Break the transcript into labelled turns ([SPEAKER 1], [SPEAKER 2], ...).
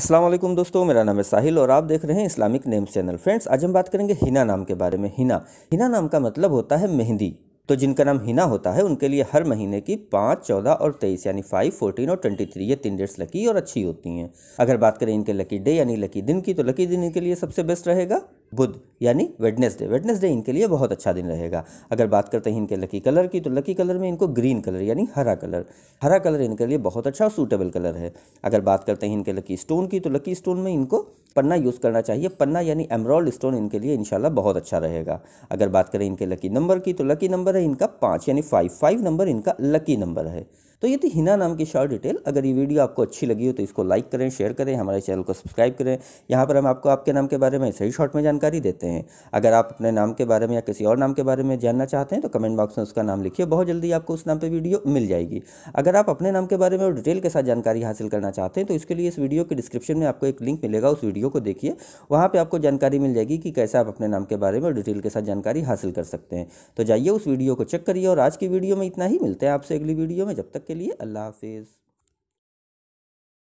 [SPEAKER 1] अस्सलाम वालेकुम दोस्तों, मेरा नाम है साहिल और आप देख रहे हैं इस्लामिक नेम्स चैनल। फ्रेंड्स, आज हम बात करेंगे हिना नाम के बारे में। हिना हिना नाम का मतलब होता है मेहंदी। तो जिनका नाम हिना होता है उनके लिए हर महीने की 5, 14 और 23 यानी 5, 14 और 23 ये 3 डेट्स लकी और अच्छी होती हैं। अगर बात करें इनके लकी डे यानी लकी दिन की, तो लकी दिन इनके लिए सबसे बेस्ट रहेगा बुध यानी वेडनेसडे। वेडनेसडे इनके लिए बहुत अच्छा दिन रहेगा। अगर बात करते हैं इनके लकी कलर की, तो लकी कलर में इनको ग्रीन कलर यानी हरा कलर इनके लिए बहुत अच्छा और सूटेबल कलर है। अगर बात करते हैं इनके लकी स्टोन की, तो लकी स्टोन में इनको पन्ना यूज़ करना चाहिए। पन्ना यानी एमराल्ड स्टोन इनके लिए इंशाल्लाह बहुत अच्छा रहेगा। अगर बात करें इनके लकी नंबर की, तो लकी नंबर है इनका 5 यानी 5 नंबर इनका लकी नंबर है। तो ये थी हिना नाम की शॉर्ट डिटेल। अगर ये वीडियो आपको अच्छी लगी हो तो इसको लाइक करें, शेयर करें, हमारे चैनल को सब्सक्राइब करें। यहाँ पर हम आपको आपके नाम के बारे में सही शॉर्ट में जानकारी देते हैं। अगर आप अपने नाम के बारे में या किसी और नाम के बारे में जानना चाहते हैं तो कमेंट बॉक्स में उसका नाम लिखिए, बहुत जल्दी आपको उस नाम पर वीडियो मिल जाएगी। अगर आप अपने नाम के बारे में और डिटेल के साथ जानकारी हासिल करना चाहते हैं तो इसके लिए इस वीडियो के डिस्क्रिप्शन में आपको एक लिंक मिलेगा, उस वीडियो को देखिए। वहाँ पे आपको जानकारी मिल जाएगी कि कैसे आप अपने नाम के बारे में और डिटेल के साथ जानकारी हासिल कर सकते हैं। तो जाइए उस वीडियो को चेक करिए। और आज की वीडियो में इतना ही। मिलते हैं आपसे अगली वीडियो में। जब तक के लिए अल्लाह हाफिज़।